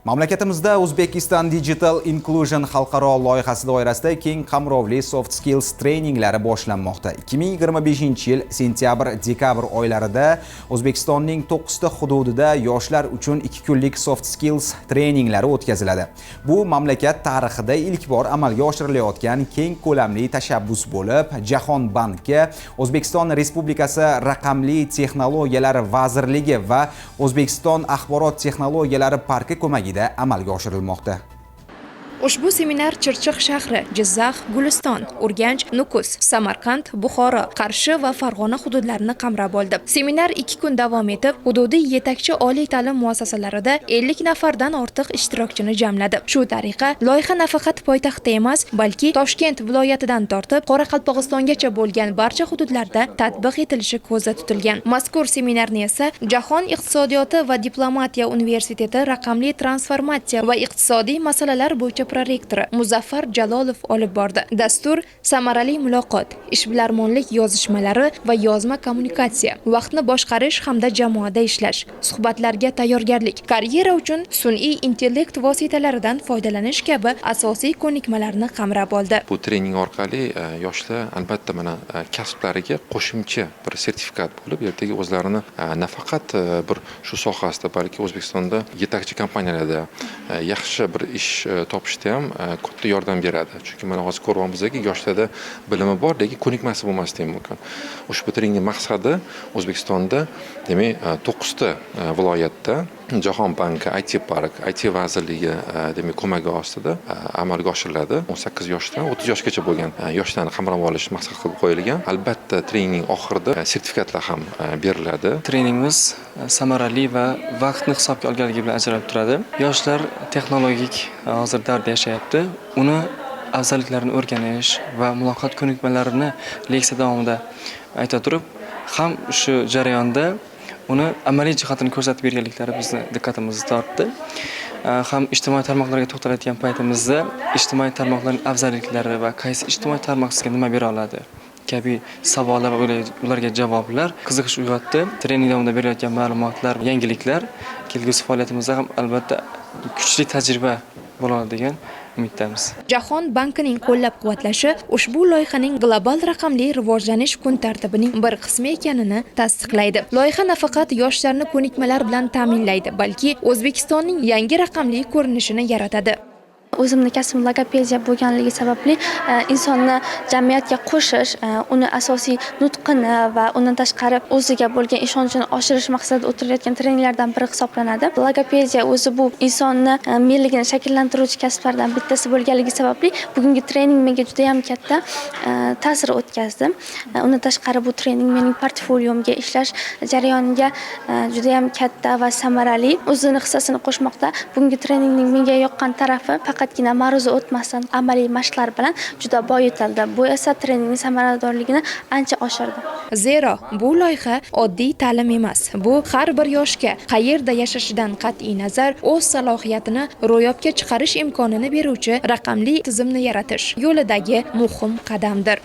Mamlakatimizda Uzbekistan Digital Inclusion xalqaro loyihasi doirasida keng qamrovli soft skills treyninglari boshlanmoqda. 2025-yil sentyabr-dekabr oylarida O'zbekistonning 9 ta hududida yoshlar uchun 2 kunlik soft skills treyninglari o'tkaziladi. Bu mamlakat tarixida ilk bor amalga oshirilayotgan keng ko'lamli tashabbus bo'lib, Jahon banki, O'zbekiston Respublikasi Raqamli texnologiyalar vazirligi va O'zbekiston axborot texnologiyalari parki ko'magida amalga oshirilmoqda. Ushbu seminar Chirchiq shahri, Jizzax, Guliston, Urganch, Nukus, Samarqand, Buxoro, Qarshi va Farg'ona hududlarini qamrab oldi. Seminar 2 kun davom etib, hududiy yetakchi oliy ta'lim muassasalarida 50 nafardan ortiq ishtirokchini jamladi. Shu tariqa loyiha nafaqat poytaxtda emas, balki Toshkent viloyatidan tortib Qoraqalpog'istongacha bo'lgan barcha hududlarda tatbiq etilishi ko'zda tutilgan. Mazkur seminarni esa Jahon iqtisodiyoti va diplomatiya universiteti raqamli transformatsiya va iqtisodiy masalalar bo'yicha prorektori Muzaffar Jalolov olib bordi. Dastur samarali muloqot, ishbilarmonlik yozishmalari va yozma kommunikatsiya, vaqtni boshqarish hamda jamoada ishlash, suhbatlarga tayyorgarlik, karyera uchun sun'iy intellekt vositalaridan foydalanish kabi asosiy ko'nikmalarni qamrab oldi. Bu trening orqali yoshlar albatta mana kasblariga qo'shimcha bir sertifikat bo'lib, ertaga o'zlarini nafaqat bir shu sohasida, balki O'zbekistonda yetakchi kompaniyalarda yaxshi bir ish topishda ham katta yordam beradi. Chunki mana hozir ko'ryapmizki, yoshlarda bilimi bor, lekin ko'nikmasi bo'lmasligi mumkin. Ushbu treningning maqsadi O'zbekistonda, demak, 9 ta viloyatda Jahon banki, IT park, IT vazirligi demak ko'magi ostida amalga oshiriladi. 18 yoshdan 30 yoshgacha bo'lgan yoshlarni qamrab olish maqsad qilib qo'yilgan. Albatta treningning oxirida sertifikatlar ham beriladi. Treningimiz samarali va vaqtni hisobga olganligi bilan ajralib turadi. Yoshlar texnologik hozir davrda yashayapti. Uni afzalliklarini o'rganish va muloqot ko'nikmalarini leksiya davomida ayta turib, ham shu jarayonda uni amaliy jihatini ko'rsatib berganliklari bizni diqqatimizni tortdi. Ham ijtimoiy tarmoqlarga to'xtaladigan paytimizda ijtimoiy tarmoqlarning afzalliklari va qaysi ijtimoiy tarmoq sizga nima bera oladi kabi savollar va ularga javoblar qiziqish uyg'otdi. Trening davomida berilayotgan ma'lumotlar, yangiliklar kelgusi faoliyatimizda ham albatta kuchli tajriba bo'ladi degan umiddamiz. Jahon bankining qo'llab-quvvatlashi ushbu loyihaning global raqamli rivojlanish kun tartibining bir qismi ekanini tasdiqlaydi. Loyiha nafaqat yoshlarni ko'nikmalar bilan ta'minlaydi, balki O'zbekistonning yangi raqamli ko'rinishini yaratadi. O'zimni kasbim logopediya bo'lganligi sababli insonni jamiyatga qo'shish, uni asosiy nutqini va undan tashqari o'ziga bo'lgan ishonchini oshirish maqsadida o'tilayotgan treninglardan biri hisoblanadi. Logopediya o'zi bu insonni menligini shakllantiruvchi kasblardan bittasi bo'lganligi sababli bugungi trening menga juda ham katta ta'sir o'tkazdi. Undan tashqari bu trening mening portfoliyomga ishlash jarayoniga juda ham katta va samarali o'zini hissasini qo'shmoqda. Bugungi treningning menga yoqqan tarafi faqatgina ma'ruza o'tmasdan amaliy mashqlar bilan juda boyitildi. Bu esa treningning samaradorligini ancha oshirdi. Zero bu loyiha oddiy ta'lim emas. Bu har bir yoshga qayerda yashashidan qat'iy nazar o'z salohiyatini ro'yobga chiqarish imkonini beruvchi raqamli tizimni yaratish yo'lidagi muhim qadamdir.